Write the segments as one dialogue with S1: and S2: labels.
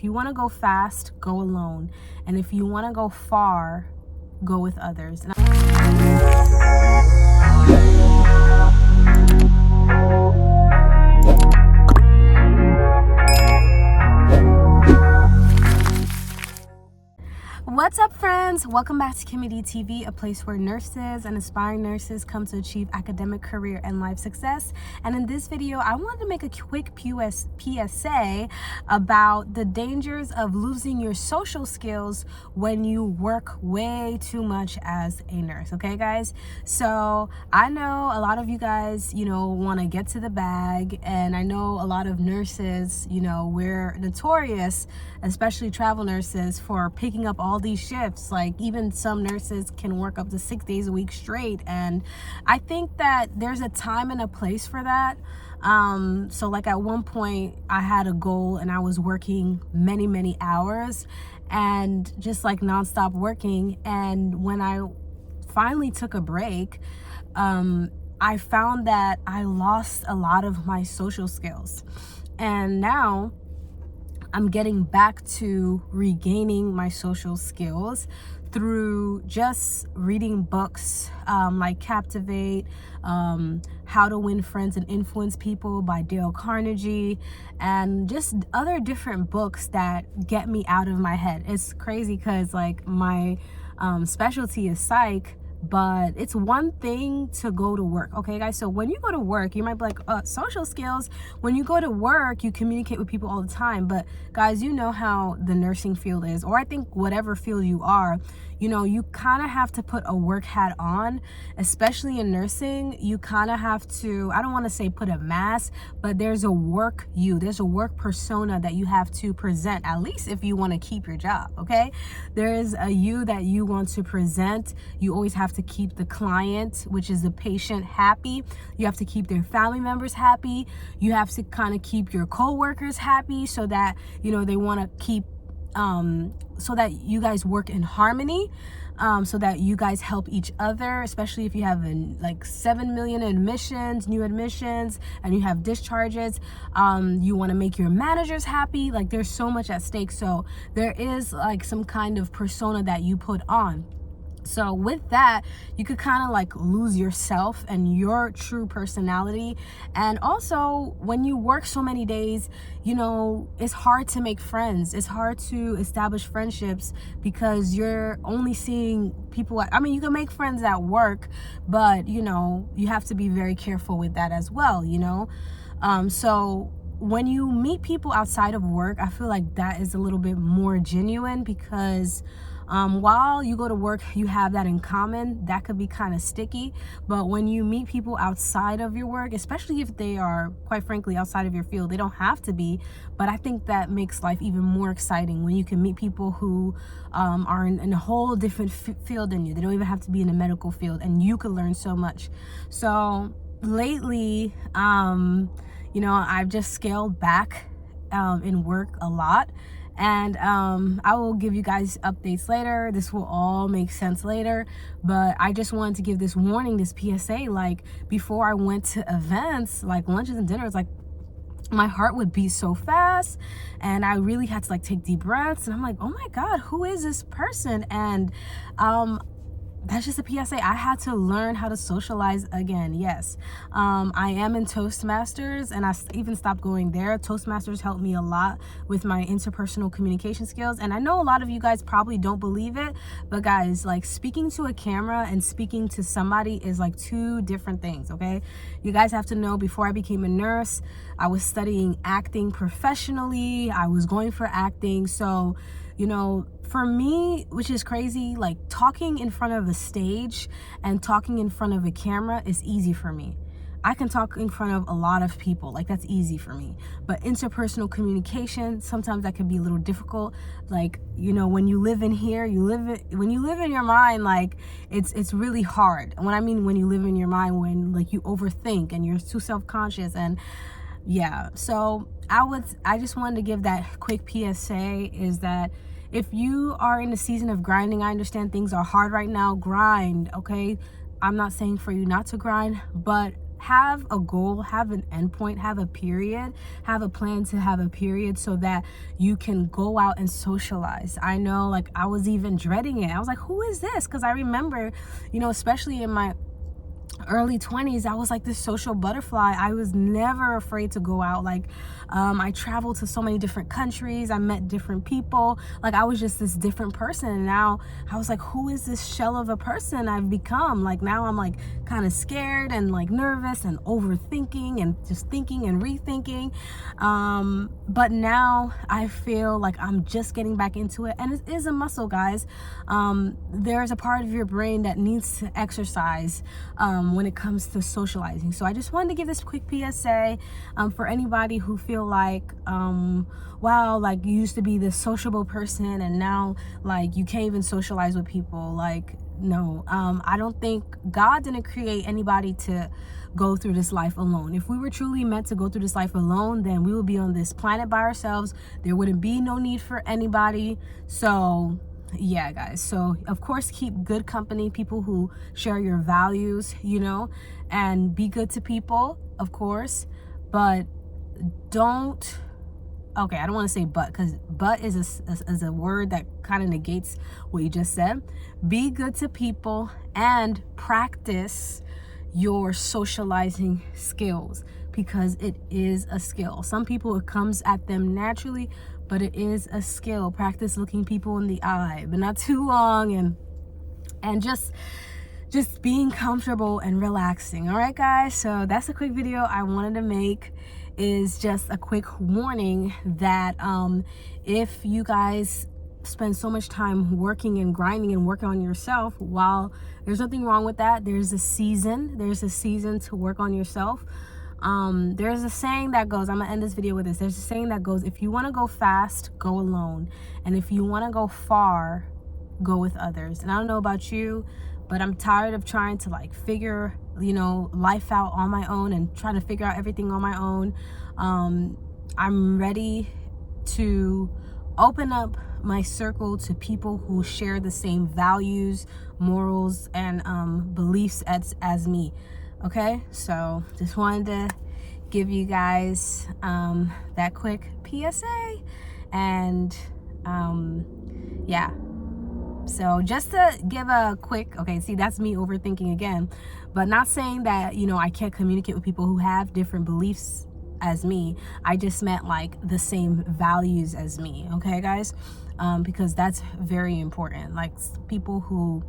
S1: If you want to go fast, go alone. And if you want to go far, go with others. What's up, friends? Welcome back to KimmyDTV, a place where nurses and aspiring nurses come to achieve academic, career, and life success. And in this video, I wanted to make a quick PSA about the dangers of losing your social skills when you work way too much as a nurse. Okay, guys? So I know a lot of you guys, want to get to the bag, and I know a lot of nurses, we're notorious, especially travel nurses, for picking up all these shifts. Like, even some nurses can work up to 6 days a week straight, and I think that there's a time and a place for that. So like at one point I had a goal and I was working many hours and just like nonstop working, and when I finally took a break, I found that I lost a lot of my social skills, and now I'm getting back to regaining my social skills through just reading books like Captivate, How to Win Friends and Influence People by Dale Carnegie, and just other different books that get me out of my head. It's crazy because like my specialty is psych, but it's one thing to go to work. Okay, guys, so when you go to work, you might be like, social skills. When you go to work, you communicate with people all the time. But guys, you know how the nursing field is, or I think whatever field you are, you kind of have to put a work hat on. Especially in nursing, you kind of have to, I don't want to say put a mask, but there's a work persona that you have to present, at least if you want to keep your job. Okay, there's a you that you want to present. You always have to keep the client, which is the patient, happy. You have to keep their family members happy. You have to kind of keep your co-workers happy, so that they want to keep so that you guys work in harmony, so that you guys help each other, especially if you have like 7 million new admissions, and you have discharges. You want to make your managers happy. Like, there's so much at stake. So there is like some kind of persona that you put on. So with that, you could kind of like lose yourself and your true personality. And also, when you work so many days, it's hard to make friends. It's hard to establish friendships because you're only seeing people. You can make friends at work, but you have to be very careful with that as well. So when you meet people outside of work, I feel like that is a little bit more genuine, because while you go to work, you have that in common. That could be kind of sticky. But when you meet people outside of your work, especially if they are, quite frankly, outside of your field, they don't have to be, but I think that makes life even more exciting when you can meet people who are in a whole different field than you. They don't even have to be in the medical field, and you could learn so much. So lately, I've just scaled back in work a lot. And I will give you guys updates later. This will all make sense later. But I just wanted to give this warning, this PSA. Like, before I went to events, like lunches and dinners, like my heart would beat so fast. And I really had to like take deep breaths. And I'm like, oh my God, who is this person? And that's just a PSA. I had to learn how to socialize again. Yes. I am in Toastmasters, and I even stopped going there. Toastmasters helped me a lot with my interpersonal communication skills. And I know a lot of you guys probably don't believe it, but guys, like, speaking to a camera and speaking to somebody is like two different things. Okay. You guys have to know, before I became a nurse, I was studying acting professionally. I was going for acting. So, for me, which is crazy, like talking in front of a stage and talking in front of a camera is easy for me. I can talk in front of a lot of people, like that's easy for me. But interpersonal communication, sometimes that can be a little difficult. Like, when you live in here, when you live in your mind, like it's really hard. When I mean when you live in your mind, when like you overthink and you're too self-conscious, and yeah. So I just wanted to give that quick PSA, is that if you are in a season of grinding, I understand things are hard right now, grind, okay? I'm not saying for you not to grind, but have a goal, have an endpoint, have a period, have a plan to have a period so that you can go out and socialize. I know, like, I was even dreading it. I was like, who is this? Because I remember, you know, especially in my early 20s, I was like this social butterfly. I was never afraid to go out. Like, I traveled to so many different countries. I met different people. Like, I was just this different person. And now I was like, who is this shell of a person I've become? Like, now I'm like kind of scared and like nervous and overthinking and just thinking and rethinking. But now I feel like I'm just getting back into it. And it is a muscle, guys. There's a part of your brain that needs to exercise when it comes to socializing. So I just wanted to give this quick PSA for anybody who feel like, wow, like you used to be this sociable person and now like you can't even socialize with people. Like, no, I don't think God didn't create anybody to go through this life alone. If we were truly meant to go through this life alone, then we would be on this planet by ourselves. There wouldn't be no need for anybody. So yeah, guys, so of course keep good company, people who share your values, you know, and be good to people, of course, but don't, okay, I don't want to say but, because but is a word that kind of negates what you just said. Be good to people and practice your socializing skills, because it is a skill. Some people, it comes at them naturally, but it is a skill. Practice looking people in the eye, but not too long, and just being comfortable and relaxing. All right, guys, so that's a quick video I wanted to make. Is just a quick warning that if you guys spend so much time working and grinding and working on yourself, while there's nothing wrong with that, there's a season to work on yourself. There's a saying that goes, I'm gonna end this video with this, there's a saying that goes, if you want to go fast, go alone, and if you want to go far, go with others. And I don't know about you, but I'm tired of trying to like figure, you know, life out on my own and trying to figure out everything on my own. I'm ready to open up my circle to people who share the same values, morals, and beliefs as me. Okay, so just wanted to give you guys that quick PSA, and yeah. So just to give a quick, okay, see, that's me overthinking again, but not saying that, you know, I can't communicate with people who have different beliefs as me. I just meant like the same values as me, okay, guys? Because that's very important. Like people who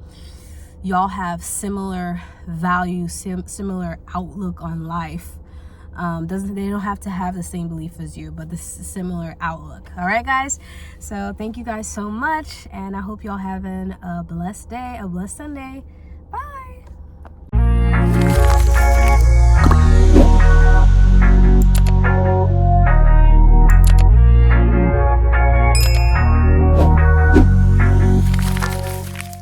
S1: y'all have similar values, similar outlook on life. They don't have to have the same belief as you, but the similar outlook. All right, guys, so thank you guys so much, and I hope y'all having a blessed day, a blessed Sunday.